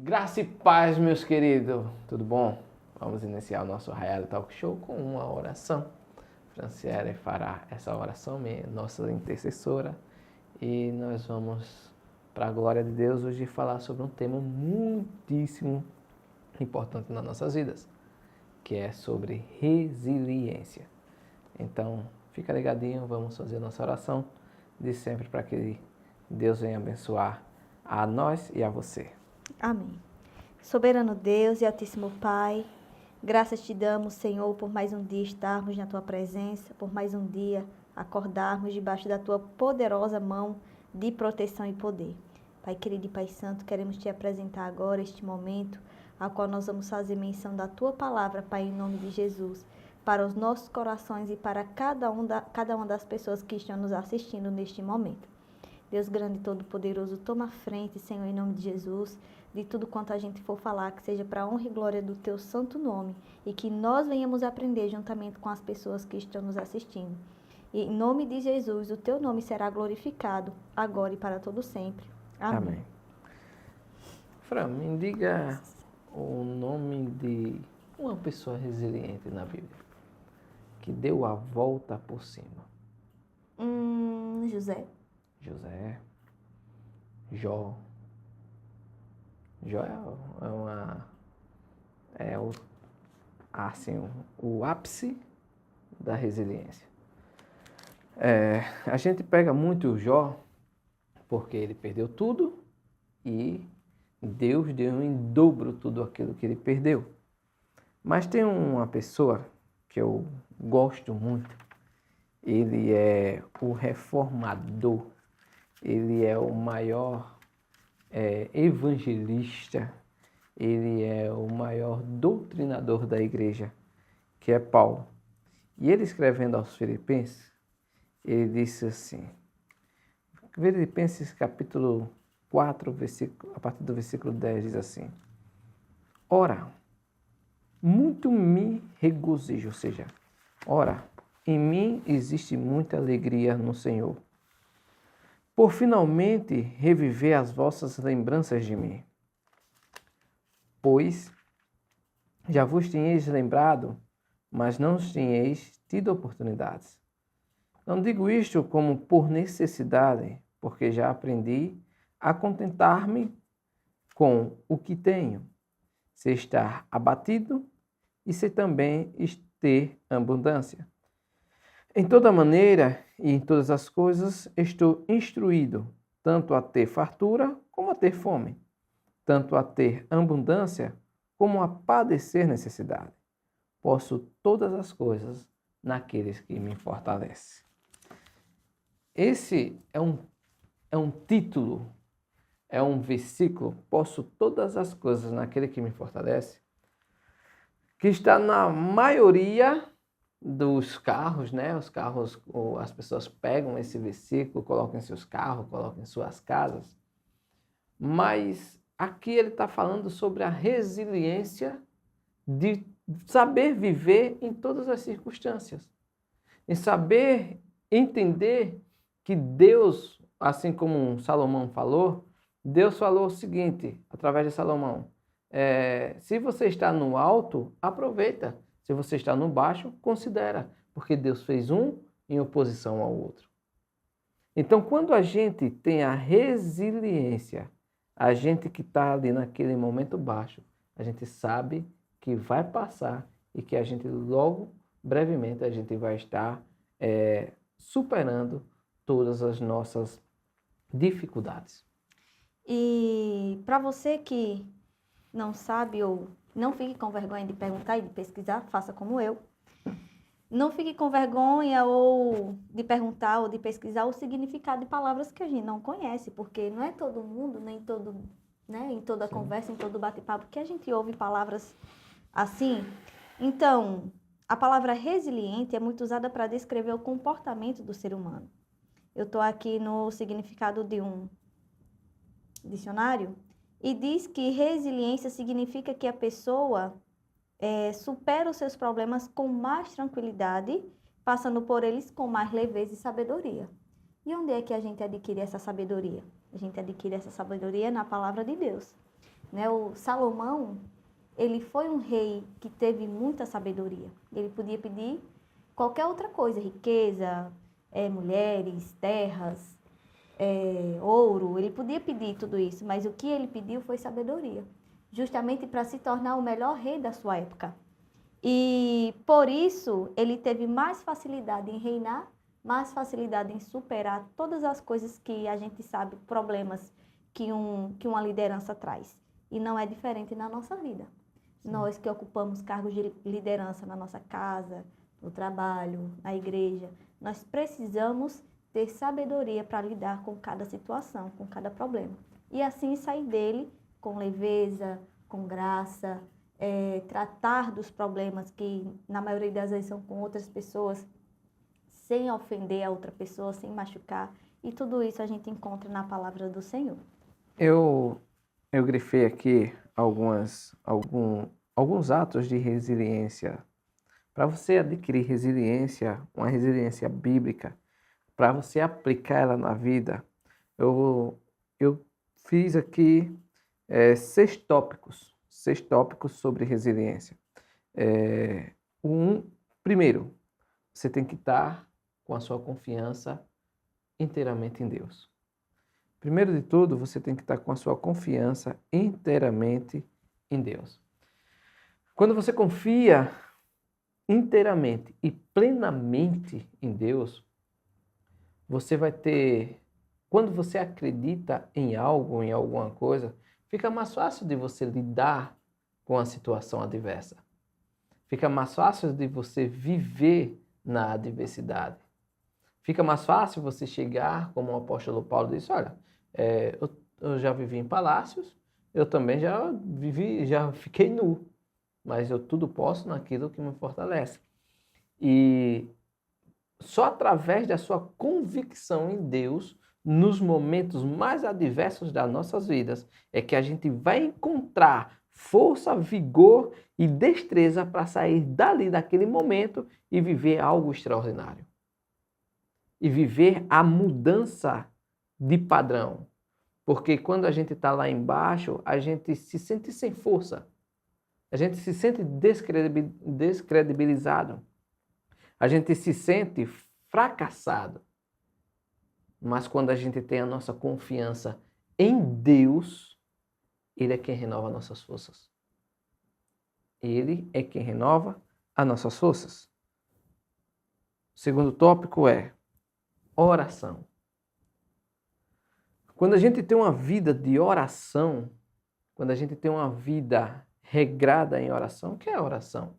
Graça e paz, meus queridos. Tudo bom? Vamos iniciar o nosso Reality Talk Show com uma oração. Franciele fará essa oração, nossa intercessora. E nós vamos, para a glória de Deus, hoje falar sobre um tema muitíssimo importante nas nossas vidas, que é sobre resiliência. Então, fica ligadinho, vamos fazer nossa oração de sempre para que Deus venha abençoar a nós e a você. Amém. Soberano Deus e Altíssimo Pai, graças te damos, Senhor, por mais um dia estarmos na Tua presença, por mais um dia acordarmos debaixo da Tua poderosa mão de proteção e poder. Pai querido e Pai Santo, queremos Te apresentar agora este momento, ao qual nós vamos fazer menção da Tua palavra, Pai, em nome de Jesus, para os nossos corações e para cada uma das pessoas que estão nos assistindo neste momento. Deus grande e todo-poderoso, toma a frente, Senhor, em nome de Jesus, de tudo quanto a gente for falar, que seja para a honra e glória do Teu santo nome, e que nós venhamos aprender juntamente com as pessoas que estão nos assistindo. E em nome de Jesus, o Teu nome será glorificado, agora e para todo sempre. Amém. Fran, me diga o nome de uma pessoa resiliente na Bíblia, que deu a volta por cima. José. José, Jó. Jó é o ápice da resiliência. A gente pega muito o Jó porque ele perdeu tudo e Deus deu em dobro tudo aquilo que ele perdeu. Mas tem uma pessoa que eu gosto muito, ele é o reformador. Ele é o maior evangelista, ele é o maior doutrinador da igreja, que é Paulo. E ele escrevendo aos Filipenses, ele disse assim, Filipenses capítulo 4, a partir do versículo 10, diz assim: Ora, muito me regozijo, ou seja, ora, em mim existe muita alegria no Senhor, por finalmente reviver as vossas lembranças de mim. Pois já vos tinhais lembrado, mas não tinhais tido oportunidades. Não digo isto como por necessidade, porque já aprendi a contentar-me com o que tenho, se estar abatido e se também ter abundância. Em toda maneira e em todas as coisas estou instruído, tanto a ter fartura como a ter fome, tanto a ter abundância como a padecer necessidade. Posso todas as coisas naqueles que me fortalecem. Esse é um título, é um versículo, posso todas as coisas naquele que me fortalece, que está na maioria dos carros, né? Os carros, as pessoas pegam esse versículo, colocam em seus carros, colocam em suas casas. Mas aqui ele está falando sobre a resiliência de saber viver em todas as circunstâncias. Em saber entender que Deus, assim como Salomão falou, Deus falou o seguinte, através de Salomão, se você está no alto, aproveita. Se você está no baixo, considera, porque Deus fez um em oposição ao outro. Então, quando a gente tem a resiliência, a gente que está ali naquele momento baixo, a gente sabe que vai passar e que a gente logo, brevemente, a gente vai estar superando todas as nossas dificuldades. E para você que não sabe ou não fique com vergonha de perguntar e de pesquisar, faça como eu. Não fique com vergonha ou de perguntar ou de pesquisar o significado de palavras que a gente não conhece, porque não é todo mundo, nem todo, né, em toda conversa, em todo bate-papo, que a gente ouve palavras assim. Então, a palavra resiliente é muito usada para descrever o comportamento do ser humano. Eu estou aqui no significado de um dicionário, e diz que resiliência significa que a pessoa supera os seus problemas com mais tranquilidade, passando por eles com mais leveza e sabedoria. E onde é que a gente adquire essa sabedoria? A gente adquire essa sabedoria na palavra de Deus. né? O Salomão, ele foi um rei que teve muita sabedoria. Ele podia pedir qualquer outra coisa, riqueza, mulheres, terras, ouro. Ele podia pedir tudo isso, mas o que ele pediu foi sabedoria, justamente para se tornar o melhor rei da sua época. E por isso ele teve mais facilidade em reinar, mais facilidade em superar todas as coisas que a gente sabe, problemas que uma liderança traz. E não é diferente na nossa vida. Sim. Nós que ocupamos cargos de liderança na nossa casa, no trabalho, na igreja, nós precisamos ter sabedoria para lidar com cada situação, com cada problema. E assim sair dele com leveza, com graça, tratar dos problemas que na maioria das vezes são com outras pessoas, sem ofender a outra pessoa, sem machucar. E tudo isso a gente encontra na palavra do Senhor. Eu grifei aqui alguns atos de resiliência. Para você adquirir resiliência, uma resiliência bíblica, para você aplicar ela na vida, eu fiz aqui 6 tópicos sobre resiliência. Primeiro, você tem que estar com a sua confiança inteiramente em Deus. Primeiro de tudo, você tem que estar com a sua confiança inteiramente em Deus. Quando você confia inteiramente e plenamente em Deus, você vai ter, quando você acredita em algo, em alguma coisa, fica mais fácil de você lidar com a situação adversa. Fica mais fácil de você viver na adversidade. Fica mais fácil você chegar, como o apóstolo Paulo disse, olha, eu já vivi em palácios, eu também já fiquei nu, mas eu tudo posso naquilo que me fortalece. E só através da sua convicção em Deus, nos momentos mais adversos das nossas vidas, é que a gente vai encontrar força, vigor e destreza para sair daquele momento e viver algo extraordinário. E viver a mudança de padrão. Porque quando a gente está lá embaixo, a gente se sente sem força. A gente se sente descredibilizado. A gente se sente fracassado. Mas quando a gente tem a nossa confiança em Deus, Ele é quem renova nossas forças. Ele é quem renova as nossas forças. O segundo tópico é oração. Quando a gente tem uma vida de oração, quando a gente tem uma vida regrada em oração, o que é oração?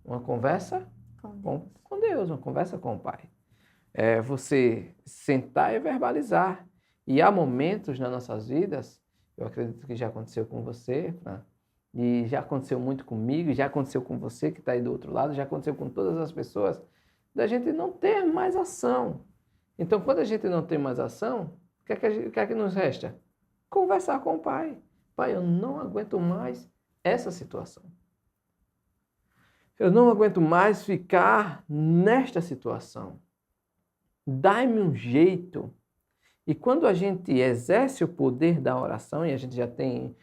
Uma conversa com Deus, uma conversa com o Pai. É você sentar e verbalizar. E há momentos nas nossas vidas, eu acredito que já aconteceu com você, né? E já aconteceu muito comigo, já aconteceu com você que está aí do outro lado, já aconteceu com todas as pessoas, da gente não ter mais ação. Então, quando a gente não tem mais ação, o que é que nos resta? Conversar com o Pai. Pai, eu não aguento mais essa situação. Eu não aguento mais ficar nesta situação. Dai-me um jeito. E quando a gente exerce o poder da oração, e a gente já tem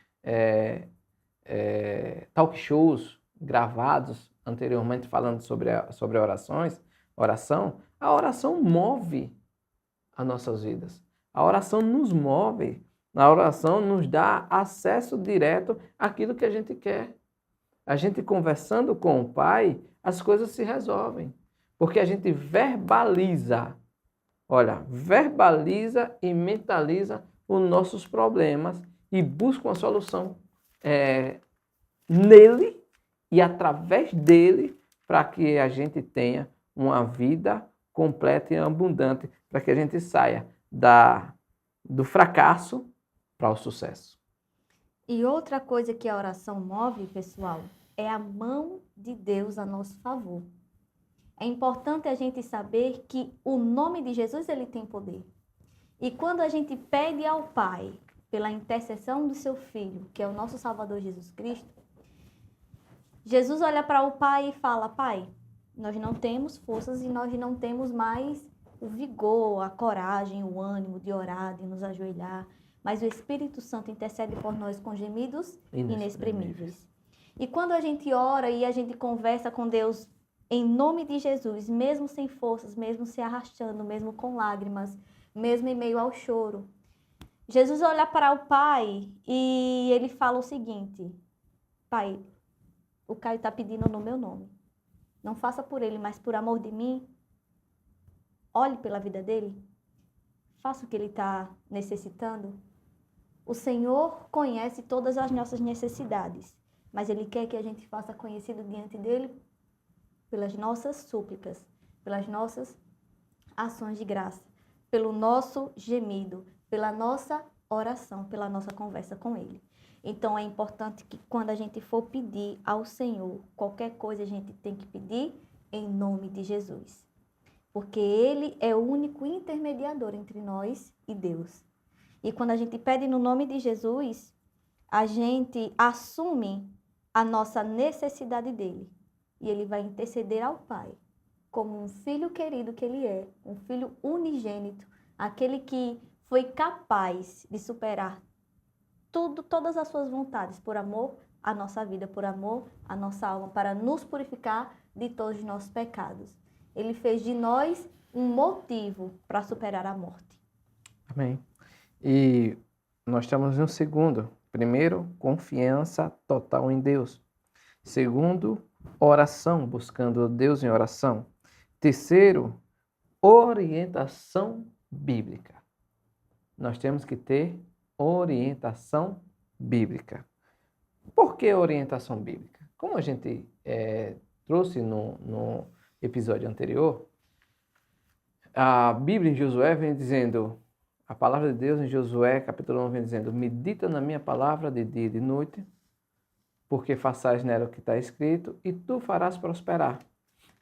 talk shows gravados anteriormente falando sobre oração, a oração move as nossas vidas. A oração nos move. A oração nos dá acesso direto àquilo que a gente quer. A gente conversando com o Pai, as coisas se resolvem. Porque a gente verbaliza. Olha, verbaliza e mentaliza os nossos problemas e busca uma solução nele e através dele para que a gente tenha uma vida completa e abundante, para que a gente saia do fracasso para o sucesso. E outra coisa que a oração move, pessoal, é a mão de Deus a nosso favor. É importante a gente saber que o nome de Jesus, ele tem poder. E quando a gente pede ao Pai, pela intercessão do seu Filho, que é o nosso Salvador Jesus Cristo, Jesus olha para o Pai e fala, Pai, nós não temos forças e nós não temos mais o vigor, a coragem, o ânimo de orar, de nos ajoelhar, mas o Espírito Santo intercede por nós com gemidos Inexprimíveis. inexprimíveis. E quando a gente ora e a gente conversa com Deus em nome de Jesus, mesmo sem forças, mesmo se arrastando, mesmo com lágrimas, mesmo em meio ao choro, Jesus olha para o Pai e ele fala o seguinte: Pai, o Caio está pedindo no meu nome. Não faça por ele, mas por amor de mim, olhe pela vida dele. Faça o que ele está necessitando. O Senhor conhece todas as nossas necessidades, mas Ele quer que a gente faça conhecido diante dEle pelas nossas súplicas, pelas nossas ações de graça, pelo nosso gemido, pela nossa oração, pela nossa conversa com Ele. Então é importante que quando a gente for pedir ao Senhor qualquer coisa, a gente tem que pedir em nome de Jesus. Porque Ele é o único intermediador entre nós e Deus. E quando a gente pede no nome de Jesus, a gente assume a nossa necessidade dele. E ele vai interceder ao Pai, como um filho querido que ele é, um filho unigênito, aquele que foi capaz de superar todas as suas vontades, por amor à nossa vida, por amor à nossa alma, para nos purificar de todos os nossos pecados. Ele fez de nós um motivo para superar a morte. Amém. E nós estamos no segundo. Primeiro, confiança total em Deus. Segundo, oração, buscando Deus em oração. Terceiro, orientação bíblica. Nós temos que ter orientação bíblica. Por que orientação bíblica? Como a gente trouxe no episódio anterior, a Bíblia em Josué vem dizendo, a palavra de Deus em Josué, capítulo 1, vem dizendo: medita na minha palavra de dia e de noite, porque façais nela o que está escrito, e tu farás prosperar.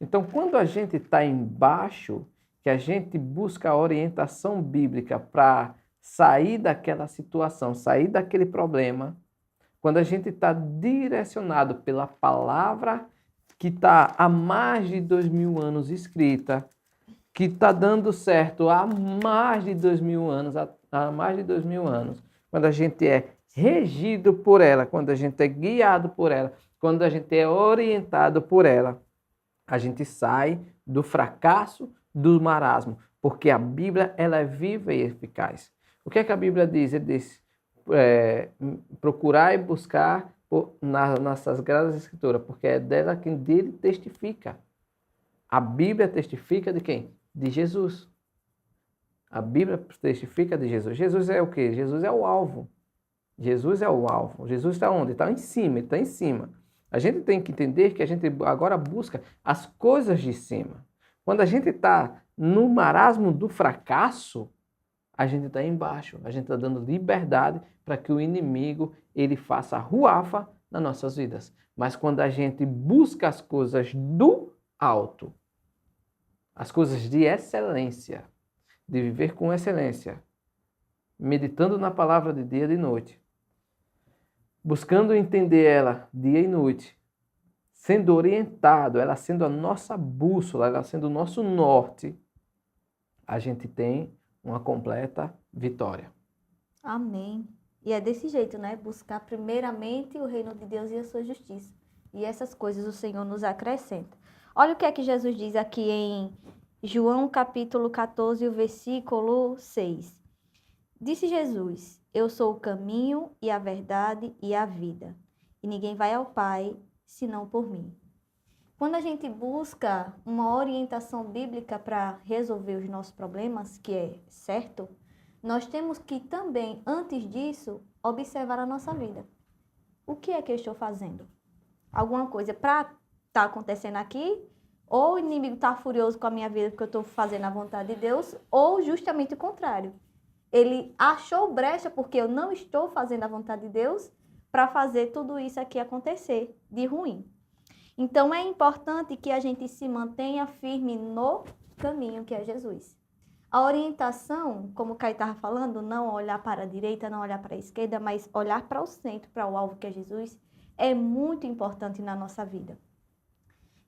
Então, quando a gente está embaixo, que a gente busca a orientação bíblica para sair daquela situação, sair daquele problema, quando a gente está direcionado pela palavra que está há mais de 2000 anos escrita, que está dando certo há mais de 2000 anos, quando a gente é regido por ela, quando a gente é guiado por ela, quando a gente é orientado por ela, a gente sai do fracasso, do marasmo, porque a Bíblia ela é viva e eficaz. O que é que a Bíblia diz? Ele diz, procurar e buscar nas Sagradas Escrituras, porque é dela quem dele testifica. A Bíblia testifica de quem? De Jesus. A Bíblia testifica de Jesus. Jesus é o quê? Jesus é o alvo. Jesus é o alvo. Jesus está onde? Está em cima, ele está em cima. A gente tem que entender que a gente agora busca as coisas de cima. Quando a gente está no marasmo do fracasso, a gente está embaixo. A gente está dando liberdade para que o inimigo ele faça ruafa nas nossas vidas. Mas quando a gente busca as coisas do alto, as coisas de excelência, de viver com excelência, meditando na palavra de dia e de noite, buscando entender ela dia e noite, sendo orientado, ela sendo a nossa bússola, ela sendo o nosso norte, a gente tem uma completa vitória. Amém. E é desse jeito, né? Buscar primeiramente o reino de Deus e a sua justiça. E essas coisas o Senhor nos acrescenta. Olha o que é que Jesus diz aqui em João capítulo 14, o versículo 6. Disse Jesus: eu sou o caminho e a verdade e a vida. E ninguém vai ao Pai senão por mim. Quando a gente busca uma orientação bíblica para resolver os nossos problemas, que é certo, nós temos que também, antes disso, observar a nossa vida. O que é que eu estou fazendo? Alguma coisa para estar acontecendo aqui? Ou o inimigo está furioso com a minha vida porque eu estou fazendo a vontade de Deus? Ou justamente o contrário. Ele achou brecha porque eu não estou fazendo a vontade de Deus para fazer tudo isso aqui acontecer de ruim. Então, é importante que a gente se mantenha firme no caminho que é Jesus. A orientação, como o Caio estava falando, não olhar para a direita, não olhar para a esquerda, mas olhar para o centro, para o alvo que é Jesus, é muito importante na nossa vida.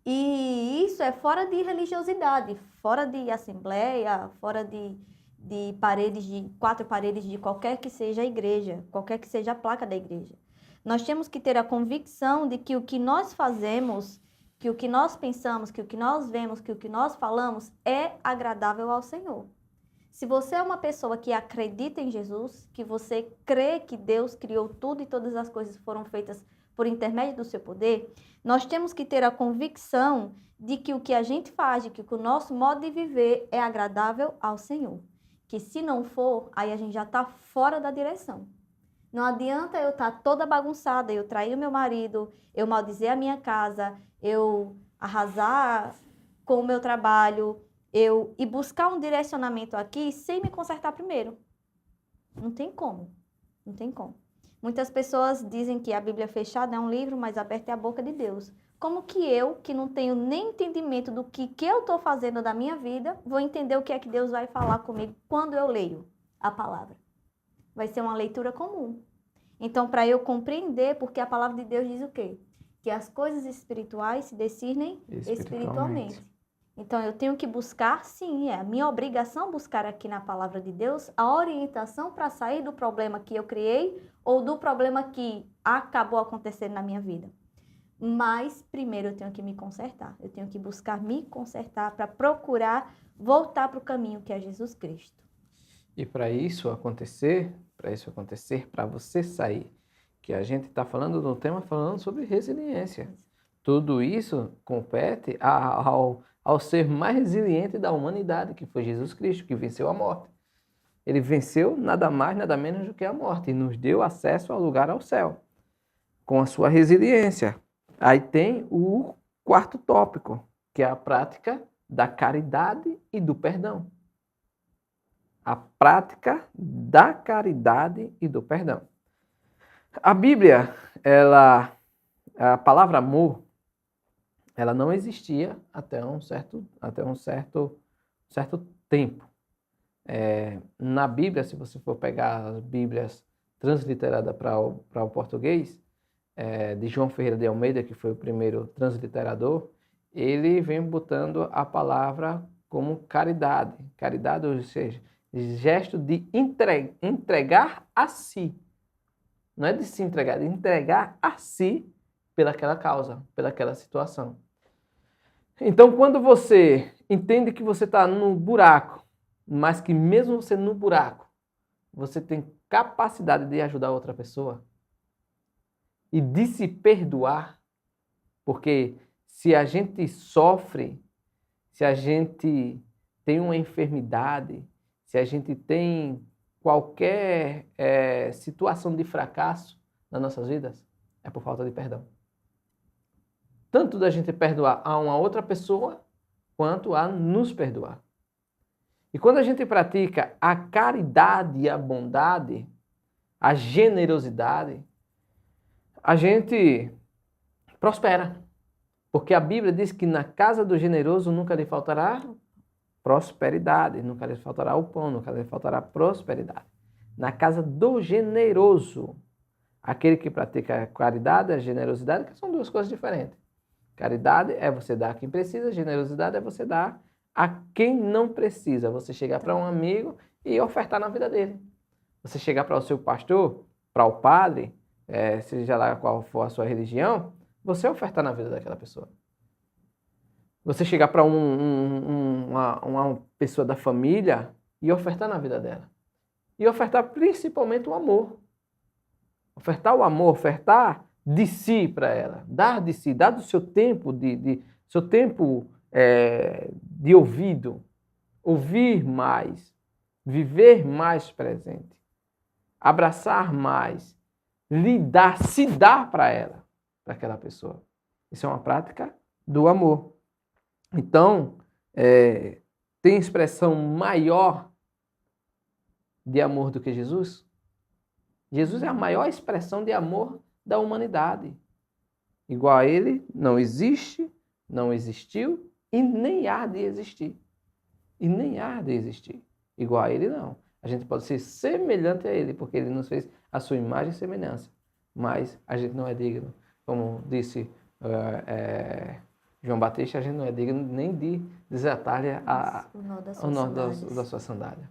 E isso é fora de religiosidade, fora de assembleia, fora de de 4 paredes de qualquer que seja a igreja, qualquer que seja a placa da igreja. Nós temos que ter a convicção de que o que nós fazemos, que o que nós pensamos, que o que nós vemos, que o que nós falamos é agradável ao Senhor. Se você é uma pessoa que acredita em Jesus, que você crê que Deus criou tudo e todas as coisas foram feitas por intermédio do seu poder, nós temos que ter a convicção de que o que a gente faz, de que o nosso modo de viver é agradável ao Senhor. Que se não for, aí a gente já está fora da direção. Não adianta eu estar toda bagunçada, eu trair o meu marido, eu maldizer a minha casa, eu arrasar com o meu trabalho, eu ir buscar um direcionamento aqui sem me consertar primeiro. Não tem como. Não tem como. Muitas pessoas dizem que a Bíblia fechada é um livro, mas aberta é a boca de Deus. Como que eu, que não tenho nem entendimento do que eu estou fazendo da minha vida, vou entender o que é que Deus vai falar comigo quando eu leio a palavra? Vai ser uma leitura comum. Então, para eu compreender, porque a palavra de Deus diz o quê? Que as coisas espirituais se discernem espiritualmente. Então, eu tenho que buscar, sim, é a minha obrigação buscar aqui na palavra de Deus a orientação para sair do problema que eu criei ou do problema que acabou acontecendo na minha vida. Mas, primeiro, eu tenho que me consertar. Eu tenho que buscar me consertar para procurar voltar para o caminho que é Jesus Cristo. E para isso acontecer, para você sair, que a gente está falando do tema falando sobre resiliência. Tudo isso compete ao ser mais resiliente da humanidade, que foi Jesus Cristo, que venceu a morte. Ele venceu nada mais, nada menos do que a morte e nos deu acesso ao lugar ao céu, com a sua resiliência. Aí tem o quarto tópico, que é a prática da caridade e do perdão. A prática da caridade e do perdão. A Bíblia, a palavra amor, ela não existia até um certo tempo. Na Bíblia, se você for pegar as Bíblias transliteradas para o português, de João Ferreira de Almeida, que foi o primeiro transliterador, ele vem botando a palavra como caridade. Caridade, ou seja, gesto de entregar a si. Não é de se entregar, de entregar a si pelaquela causa, pelaquela situação. Então, quando você entende que você está no buraco, mas que mesmo você no buraco, você tem capacidade de ajudar outra pessoa e de se perdoar, porque se a gente sofre, se a gente tem uma enfermidade, se a gente tem qualquer situação de fracasso nas nossas vidas, é por falta de perdão. Tanto da gente perdoar a uma outra pessoa, quanto a nos perdoar. E quando a gente pratica a caridade e a bondade, a generosidade, a gente prospera. Porque a Bíblia diz que na casa do generoso nunca lhe faltará prosperidade, nunca lhe faltará o pão, nunca lhe faltará prosperidade. Na casa do generoso, aquele que pratica a caridade e a generosidade, que são duas coisas diferentes. Caridade é você dar a quem precisa, generosidade é você dar a quem não precisa. Você chegar para um amigo e ofertar na vida dele. Você chegar para o seu pastor, para o padre, seja lá qual for a sua religião, você ofertar na vida daquela pessoa. Você chegar para uma pessoa da família e ofertar na vida dela. E ofertar principalmente o amor. Ofertar o amor, ofertar de si para ela. Dar de si, dar do seu tempo, seu tempo de ouvido. Ouvir mais. Viver mais presente. Abraçar mais. Se dar para ela, para aquela pessoa. Isso é uma prática do amor. Então, tem expressão maior de amor do que Jesus? Jesus é a maior expressão de amor da humanidade. Igual a ele, não existe, não existiu e nem há de existir. E nem há de existir. Igual a ele, não. A gente pode ser semelhante a ele, porque ele nos fez a sua imagem e semelhança. Mas a gente não é digno. Como disse João Batista, a gente não é digno nem de desatar-lhe o nó da sua sandália.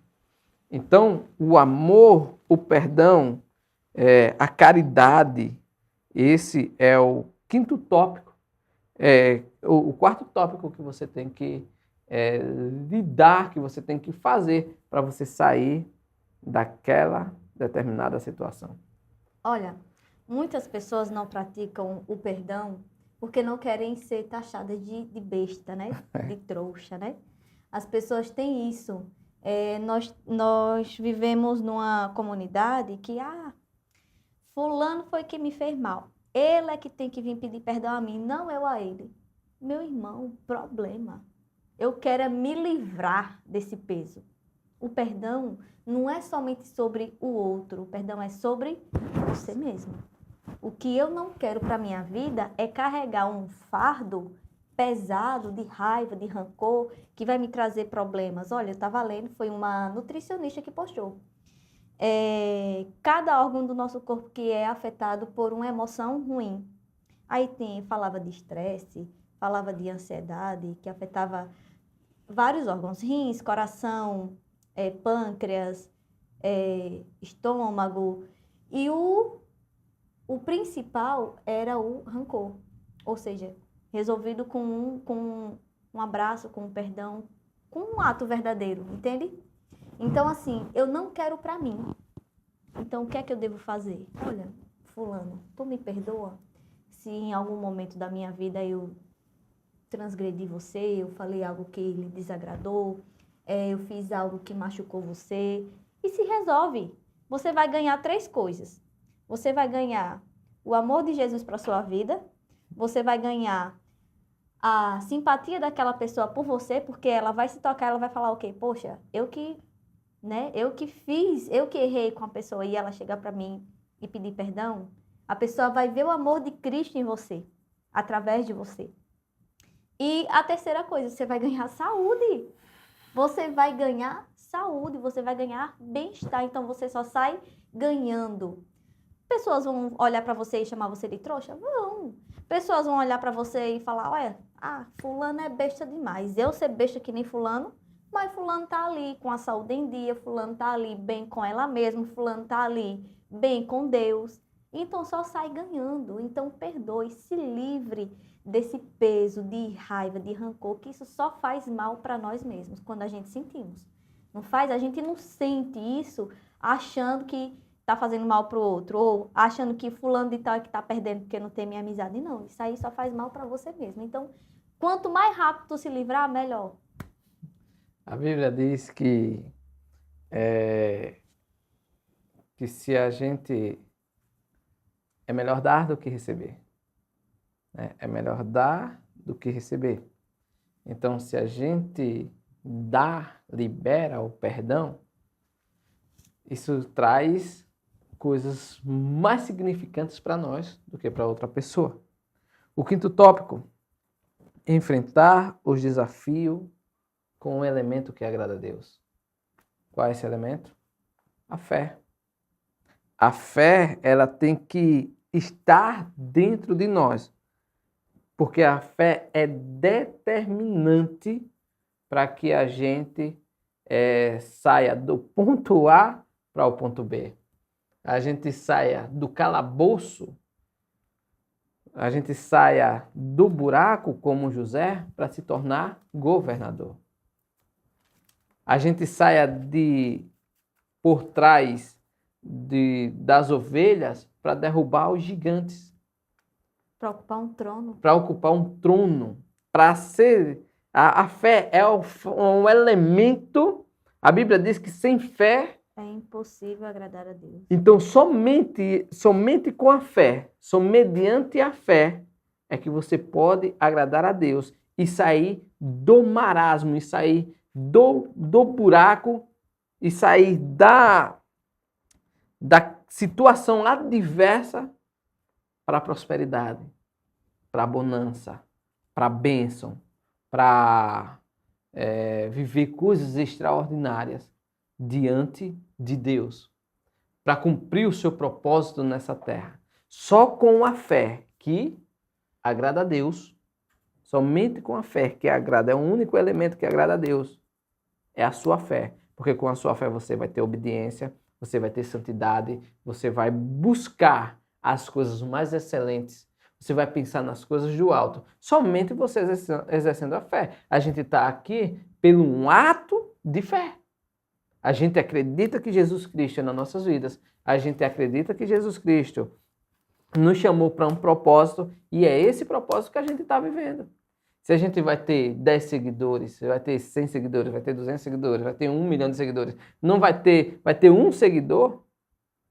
Então, o amor, o perdão, a caridade, esse é o quinto tópico. O quarto tópico que você tem que lidar, que você tem que fazer para você sair daquela determinada situação. Olha, muitas pessoas não praticam o perdão porque não querem ser taxadas de besta, né? De trouxa, né? As pessoas têm isso. Nós vivemos numa comunidade que, fulano foi que me fez mal. Ele é que tem que vir pedir perdão a mim, não eu a ele. Meu irmão, problema. Eu quero me livrar desse peso. O perdão não é somente sobre o outro, o perdão é sobre você mesmo. O que eu não quero para minha vida é carregar um fardo pesado de raiva, de rancor, que vai me trazer problemas. Olha, eu estava lendo, foi uma nutricionista que postou. Cada órgão do nosso corpo que é afetado por uma emoção ruim. Aí falava de estresse, falava de ansiedade, que afetava vários órgãos, rins, coração, pâncreas, estômago. E o principal era o rancor, ou seja, resolvido com um abraço, com um perdão, com um ato verdadeiro, entende? Então, assim, eu não quero para mim. Então, o que é que eu devo fazer? Olha, fulano, tu me perdoa se em algum momento da minha vida eu transgredi você, eu falei algo que lhe desagradou, eu fiz algo que machucou você. E se resolve. Você vai ganhar 3 coisas. Você vai ganhar o amor de Jesus para sua vida, você vai ganhar a simpatia daquela pessoa por você, porque ela vai se tocar, ela vai falar o quê? Poxa, eu que fiz, eu que errei com a pessoa e ela chegar para mim e pedir perdão, a pessoa vai ver o amor de Cristo em você, através de você. E a terceira coisa, você vai ganhar saúde. Você vai ganhar saúde, você vai ganhar bem-estar, então você só sai ganhando. Pessoas vão olhar para você e chamar você de trouxa? Vão. Pessoas vão olhar para você e falar, olha, fulano é besta demais. Eu ser besta que nem fulano, mas fulano tá ali com a saúde em dia, fulano tá ali bem com ela mesma, fulano tá ali bem com Deus. Então só sai ganhando. Então perdoe, se livre desse peso de raiva, de rancor, que isso só faz mal para nós mesmos, quando a gente sentimos. Não faz, a gente não sente isso achando que tá fazendo mal pro outro, ou achando que fulano de tal é que tá perdendo porque não tem minha amizade. Não, isso aí só faz mal para você mesmo. Então, quanto mais rápido tu se livrar, melhor. A Bíblia diz que se a gente é melhor dar do que receber. Né? É melhor dar do que receber. Então, se a gente dá, libera o perdão, isso traz coisas mais significantes para nós do que para outra pessoa. O quinto tópico, enfrentar os desafios com um elemento que agrada a Deus. Qual é esse elemento? A fé. A fé, ela tem que estar dentro de nós, porque a fé é determinante para que a gente saia do ponto A para o ponto B. A gente saia do calabouço, a gente saia do buraco como José para se tornar governador. A gente saia por trás das ovelhas para derrubar os gigantes. Para ocupar um trono. Para ocupar um trono. Para ser... A fé é um elemento... A Bíblia diz que sem fé... É impossível agradar a Deus. Então, somente com a fé, mediante a fé, é que você pode agradar a Deus e sair do marasmo, e sair do buraco, e sair da situação adversa para a prosperidade, para a bonança, para a bênção, para viver coisas extraordinárias diante de Deus, para cumprir o seu propósito nessa terra. Só com a fé que agrada a Deus, somente com a fé que agrada, é o único elemento que agrada a Deus, é a sua fé. Porque com a sua fé você vai ter obediência, você vai ter santidade, você vai buscar as coisas mais excelentes, você vai pensar nas coisas do alto. Somente você exercendo a fé. A gente está aqui pelo um ato de fé. A gente acredita que Jesus Cristo é nas nossas vidas. A gente acredita que Jesus Cristo nos chamou para um propósito e é esse propósito que a gente está vivendo. Se a gente vai ter 10 seguidores, vai ter 100 seguidores, vai ter 200 seguidores, vai ter 1 milhão de seguidores, vai ter um seguidor,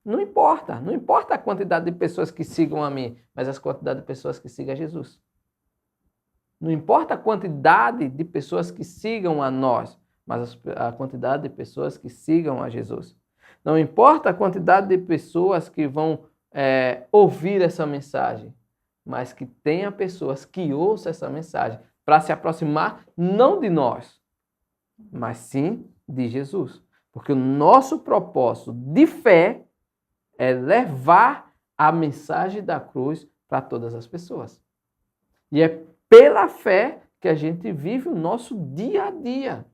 não importa. Não importa a quantidade de pessoas que sigam a mim, mas a quantidade de pessoas que sigam a Jesus. Não importa a quantidade de pessoas que sigam a nós, mas a quantidade de pessoas que sigam a Jesus. Não importa a quantidade de pessoas que vão ouvir essa mensagem, mas que tenha pessoas que ouçam essa mensagem para se aproximar não de nós, mas sim de Jesus. Porque o nosso propósito de fé é levar a mensagem da cruz para todas as pessoas. E é pela fé que a gente vive o nosso dia a dia.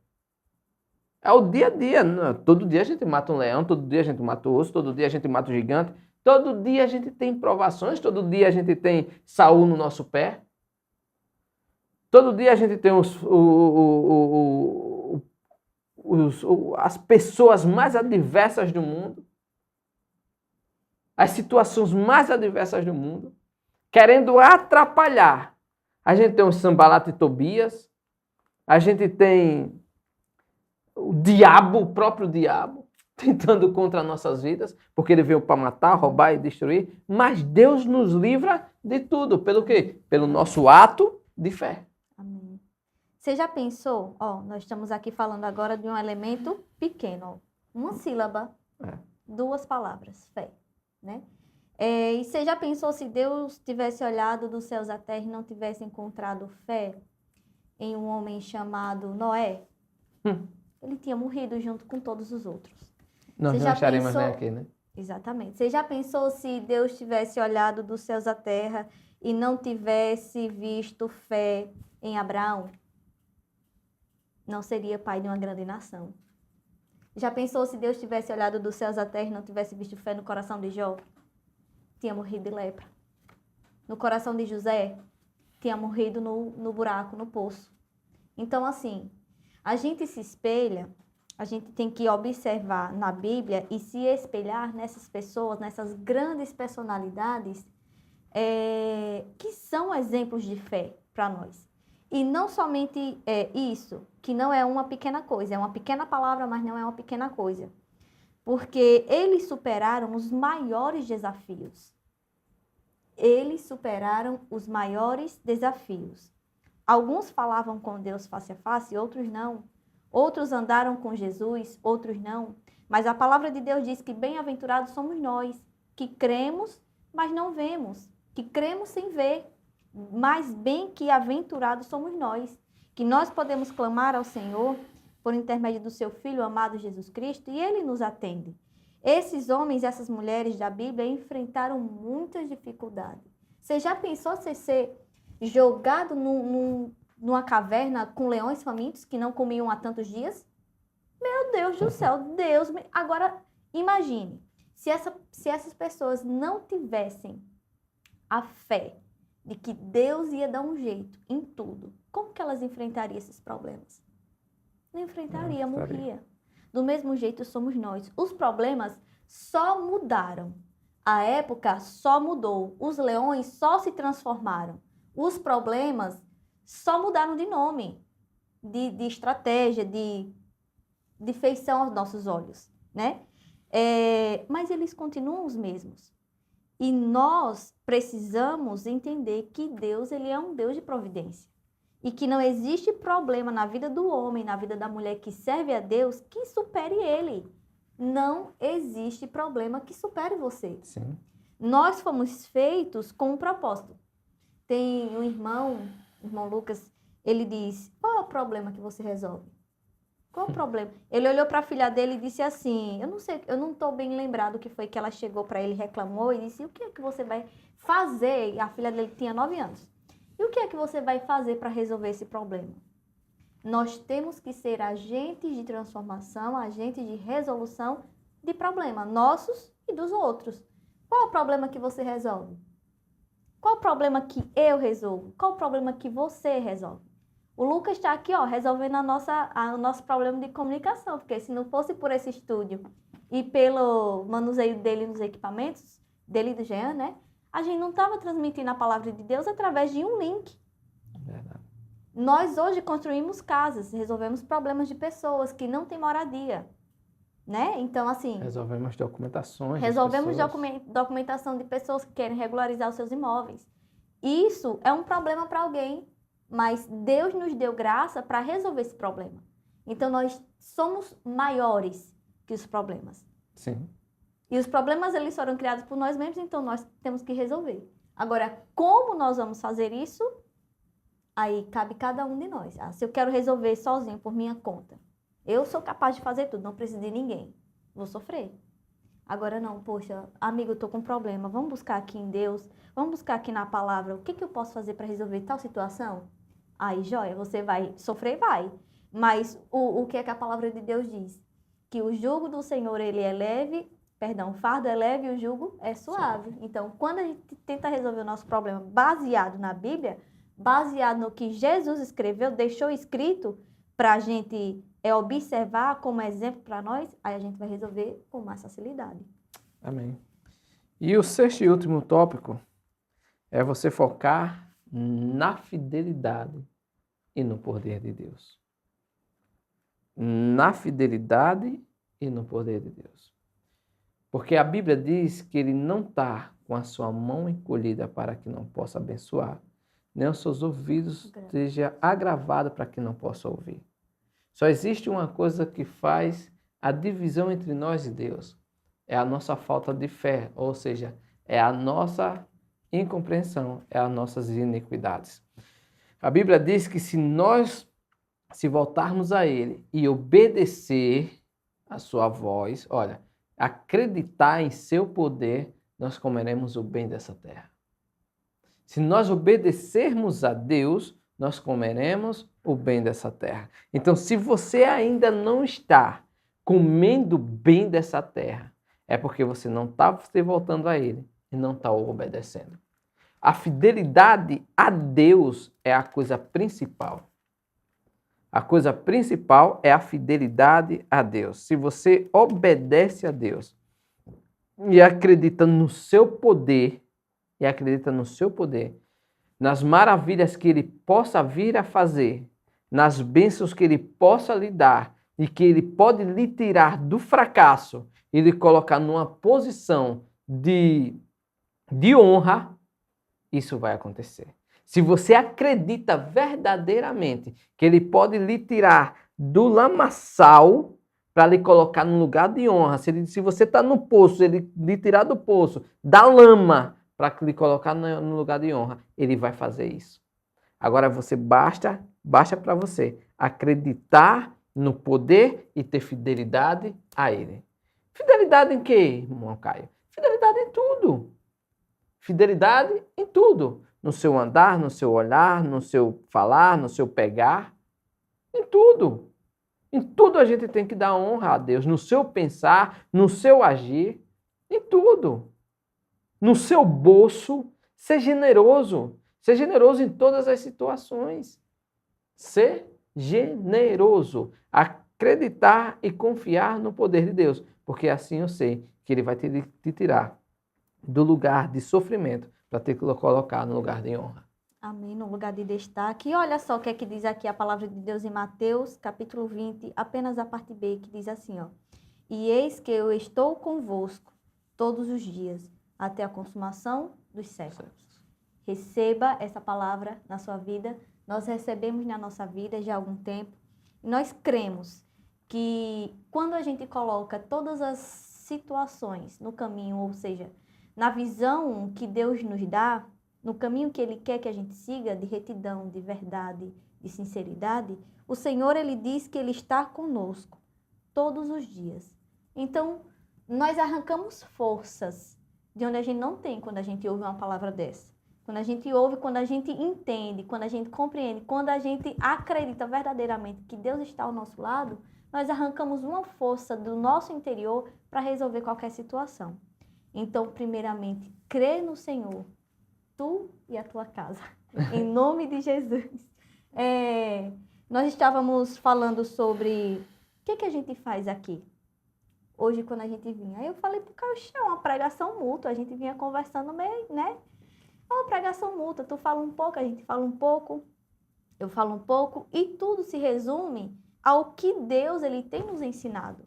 É o dia a dia. Todo dia a gente mata um leão, todo dia a gente mata um osso, todo dia a gente mata um gigante, todo dia a gente tem provações, todo dia a gente tem Saul no nosso pé. Todo dia a gente tem as pessoas mais adversas do mundo, as situações mais adversas do mundo, querendo atrapalhar. A gente tem o Sanbalate e Tobias, a gente tem o diabo, o próprio diabo, tentando contra nossas vidas, porque ele veio para matar, roubar e destruir, mas Deus nos livra de tudo. Pelo quê? Pelo nosso ato de fé. Amém. Você já pensou, nós estamos aqui falando agora de um elemento pequeno, uma sílaba, 2 palavras, fé, né? E você já pensou se Deus tivesse olhado dos céus à terra e não tivesse encontrado fé em um homem chamado Noé? Ele tinha morrido junto com todos os outros. Nós não acharemos nem aqui, né? Exatamente. Você já pensou se Deus tivesse olhado dos céus à terra e não tivesse visto fé em Abraão? Não seria pai de uma grande nação. Já pensou se Deus tivesse olhado dos céus à terra e não tivesse visto fé no coração de Jó? Tinha morrido de lepra. No coração de José, tinha morrido no buraco, no poço. Então, assim, a gente se espelha, a gente tem que observar na Bíblia e se espelhar nessas pessoas, nessas grandes personalidades que são exemplos de fé para nós. E não somente isso, que não é uma pequena coisa, é uma pequena palavra, mas não é uma pequena coisa. Porque eles superaram os maiores desafios. Eles superaram os maiores desafios. Alguns falavam com Deus face a face, outros não. Outros andaram com Jesus, outros não. Mas a palavra de Deus diz que bem-aventurados somos nós, que cremos, mas não vemos. Que cremos sem ver. Mas bem que aventurados somos nós. Que nós podemos clamar ao Senhor por intermédio do seu Filho amado Jesus Cristo e Ele nos atende. Esses homens e essas mulheres da Bíblia enfrentaram muitas dificuldades. Você já pensou você ser jogado numa caverna com leões famintos que não comiam há tantos dias? Meu Deus do céu, Deus... Agora, imagine, se essas pessoas não tivessem a fé de que Deus ia dar um jeito em tudo, como que elas enfrentariam esses problemas? Não enfrentaria, morria. Do mesmo jeito somos nós. Os problemas só mudaram. A época só mudou. Os leões só se transformaram. Os problemas só mudaram de nome, de estratégia, de feição aos nossos olhos, né? Mas eles continuam os mesmos. E nós precisamos entender que Deus, ele é um Deus de providência. E que não existe problema na vida do homem, na vida da mulher que serve a Deus, que supere ele. Não existe problema que supere você. Sim. Nós fomos feitos com um propósito. Tem um irmão Lucas, ele diz, qual é o problema que você resolve? Qual é o problema? Ele olhou para a filha dele e disse assim, eu não sei, eu não estou bem lembrado o que foi que ela chegou para ele, reclamou e disse, o que é que você vai fazer? E a filha dele tinha 9 anos. E o que é que você vai fazer para resolver esse problema? Nós temos que ser agentes de transformação, agentes de resolução de problemas nossos e dos outros. Qual é o problema que você resolve? Qual o problema que eu resolvo? Qual o problema que você resolve? O Lucas está aqui, resolvendo o nosso problema de comunicação, porque se não fosse por esse estúdio e pelo manuseio dele nos equipamentos, dele e do Jean, né? A gente não estava transmitindo a palavra de Deus através de um link. Verdade. Nós hoje construímos casas, resolvemos problemas de pessoas que não têm moradia, né? Então, assim... Resolvemos documentações. Resolvemos documentação de pessoas que querem regularizar os seus imóveis. Isso é um problema para alguém, mas Deus nos deu graça para resolver esse problema. Então, nós somos maiores que os problemas. Sim. E os problemas, eles foram criados por nós mesmos, então nós temos que resolver. Agora, como nós vamos fazer isso? Aí cabe cada um de nós. Se eu quero resolver sozinho, por minha conta, eu sou capaz de fazer tudo, não preciso de ninguém. Vou sofrer. Agora não, poxa, amigo, eu tô com um problema. Vamos buscar aqui em Deus, vamos buscar aqui na palavra. O que eu posso fazer para resolver tal situação? Aí, joia, você vai sofrer, vai. Mas o que é que a palavra de Deus diz? Que o jugo do Senhor, ele é leve, o fardo é leve e o jugo é suave. Sim. Então, quando a gente tenta resolver o nosso problema baseado na Bíblia, baseado no que Jesus escreveu, deixou escrito para a gente observar como exemplo para nós, aí a gente vai resolver com mais facilidade. Amém. E o sexto e último tópico é você focar na fidelidade e no poder de Deus. Na fidelidade e no poder de Deus. Porque a Bíblia diz que ele não está com a sua mão encolhida para que não possa abençoar, nem os seus ouvidos estejam agravados para que não possa ouvir. Só existe uma coisa que faz a divisão entre nós e Deus. É a nossa falta de fé, ou seja, é a nossa incompreensão, é as nossas iniquidades. A Bíblia diz que se voltarmos a Ele e obedecer a sua voz, olha, acreditar em seu poder, nós comeremos o bem dessa terra. Se nós obedecermos a Deus, nós comeremos o bem dessa terra. Então, se você ainda não está comendo o bem dessa terra, é porque você não está se voltando a Ele e não está obedecendo. A fidelidade a Deus é a coisa principal. A coisa principal é a fidelidade a Deus. Se você obedece a Deus e acredita no seu poder, nas maravilhas que Ele possa vir a fazer, nas bênçãos que Ele possa lhe dar e que Ele pode lhe tirar do fracasso e lhe colocar numa posição de honra, isso vai acontecer. Se você acredita verdadeiramente que Ele pode lhe tirar do lamaçal para lhe colocar num lugar de honra, se você está no poço, Ele lhe tirar do poço, da lama, para lhe colocar no lugar de honra, Ele vai fazer isso. Agora basta para você acreditar no poder e ter fidelidade a Ele. Fidelidade em quê, irmão Caio? Fidelidade em tudo. Fidelidade em tudo. No seu andar, no seu olhar, no seu falar, no seu pegar. Em tudo. Em tudo a gente tem que dar honra a Deus. No seu pensar, no seu agir. Em tudo. No seu bolso, ser generoso. Ser generoso em todas as situações. Ser generoso. Acreditar e confiar no poder de Deus. Porque assim eu sei que Ele vai te tirar do lugar de sofrimento para te colocar no lugar de honra. Amém, no lugar de destaque. E olha só o que é que diz aqui a palavra de Deus em Mateus, capítulo 20, apenas a parte B, que diz assim, ó. E eis que eu estou convosco todos os dias, até a consumação dos séculos. Receba essa palavra na sua vida. Nós recebemos na nossa vida já há algum tempo. E nós cremos que quando a gente coloca todas as situações no caminho, ou seja, na visão que Deus nos dá, no caminho que Ele quer que a gente siga, de retidão, de verdade, de sinceridade, o Senhor, Ele diz que Ele está conosco todos os dias. Então, nós arrancamos forças de onde a gente não tem quando a gente ouve uma palavra dessa. Quando a gente ouve, quando a gente entende, quando a gente compreende, quando a gente acredita verdadeiramente que Deus está ao nosso lado, nós arrancamos uma força do nosso interior para resolver qualquer situação. Então, primeiramente, crê no Senhor, tu e a tua casa, em nome de Jesus. Nós estávamos falando sobre o que a gente faz aqui. Hoje, quando a gente vinha, aí eu falei pro Cauxi, é uma pregação mútua, a gente vinha conversando meio, né? É uma pregação mútua, tu fala um pouco, a gente fala um pouco, eu falo um pouco, e tudo se resume ao que Deus ele tem nos ensinado.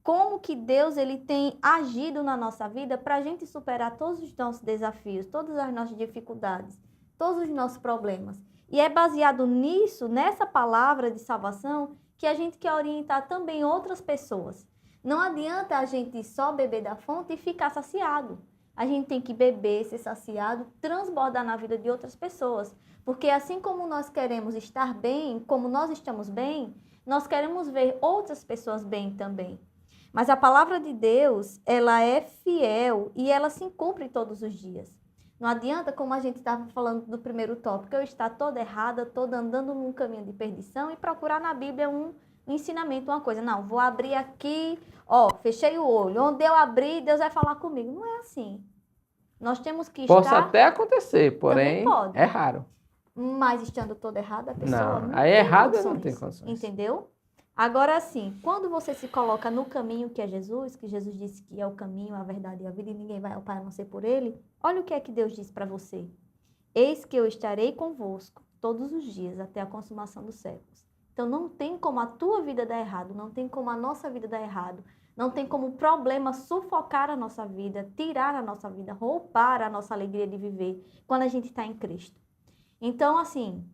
Como que Deus ele tem agido na nossa vida para a gente superar todos os nossos desafios, todas as nossas dificuldades, todos os nossos problemas. E é baseado nisso, nessa palavra de salvação, que a gente quer orientar também outras pessoas. Não adianta a gente só beber da fonte e ficar saciado. A gente tem que beber, ser saciado, transbordar na vida de outras pessoas. Porque assim como nós queremos estar bem, como nós estamos bem, nós queremos ver outras pessoas bem também. Mas a palavra de Deus, ela é fiel e ela se cumpre todos os dias. Não adianta, como a gente estava falando do primeiro tópico, eu estar toda errada, toda andando num caminho de perdição e procurar na Bíblia um ensinamento, uma coisa. Não, vou abrir aqui, fechei o olho. Onde eu abrir, Deus vai falar comigo. Não é assim. Nós temos que estar... Possa até acontecer, porém é raro. Mas estando toda errada, a pessoa não aí errado não tem condições. Entendeu? Agora sim, quando você se coloca no caminho que é Jesus, que Jesus disse que é o caminho, a verdade e a vida, e ninguém vai ao Pai a não ser por Ele, olha o que é que Deus diz para você. Eis que eu estarei convosco todos os dias, até a consumação dos séculos. Então não tem como a tua vida dar errado, não tem como a nossa vida dar errado, não tem como o problema sufocar a nossa vida, tirar a nossa vida, roubar a nossa alegria de viver quando a gente está em Cristo. Então, assim...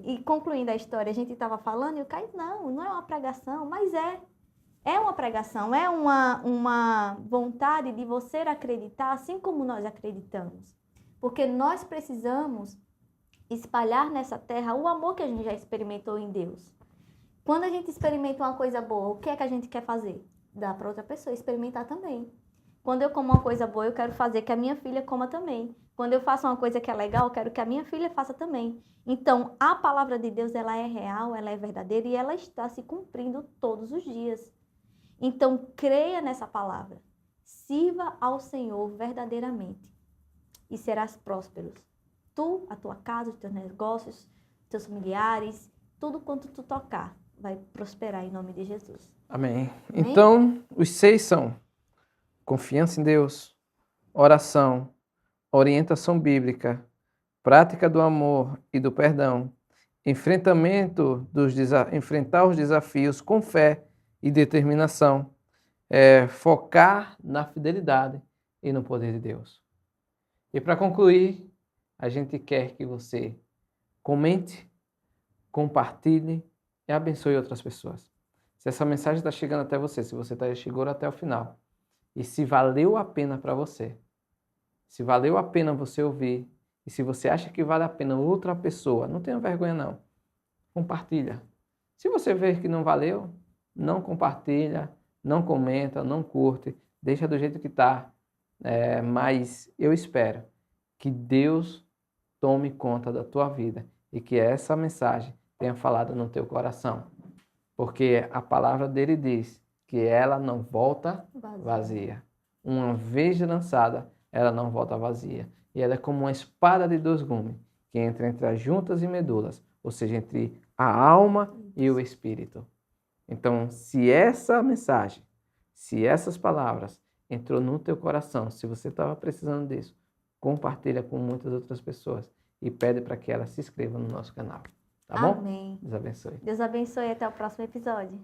e concluindo a história, a gente estava falando e o Caio, não é uma pregação, mas é uma pregação, é uma vontade de você acreditar assim como nós acreditamos. Porque nós precisamos espalhar nessa terra o amor que a gente já experimentou em Deus. Quando a gente experimenta uma coisa boa, o que é que a gente quer fazer? Dar para outra pessoa experimentar também. Quando eu como uma coisa boa, eu quero fazer que a minha filha coma também. Quando eu faço uma coisa que é legal, eu quero que a minha filha faça também. Então, a palavra de Deus, ela é real, ela é verdadeira e ela está se cumprindo todos os dias. Então, creia nessa palavra. Sirva ao Senhor verdadeiramente e serás próspero. Tu, a tua casa, os teus negócios, teus familiares, tudo quanto tu tocar vai prosperar em nome de Jesus. Amém. Então, os 6 são confiança em Deus, oração, orientação bíblica, prática do amor e do perdão, enfrentar os desafios com fé e determinação, focar na fidelidade e no poder de Deus. E para concluir, a gente quer que você comente, compartilhe e abençoe outras pessoas. Se essa mensagem está chegando até você, se você chegou até o final, e se valeu a pena para você, se valeu a pena você ouvir, e se você acha que vale a pena outra pessoa, não tenha vergonha não, compartilha. Se você ver que não valeu, não compartilha, não comenta, não curte, deixa do jeito que está. Mas eu espero que Deus tome conta da tua vida e que essa mensagem tenha falado no teu coração. Porque a palavra dele diz que ela não volta vazia. Uma vez lançada, ela não volta vazia. E ela é como uma espada de 2 gumes, que entra entre as juntas e medulas, ou seja, entre a alma e o espírito. Então, se essa mensagem, se essas palavras entrou no teu coração, se você estava precisando disso, compartilha com muitas outras pessoas e pede para que elas se inscrevam no nosso canal. Tá bom? Amém. Deus abençoe. Deus abençoe e até o próximo episódio.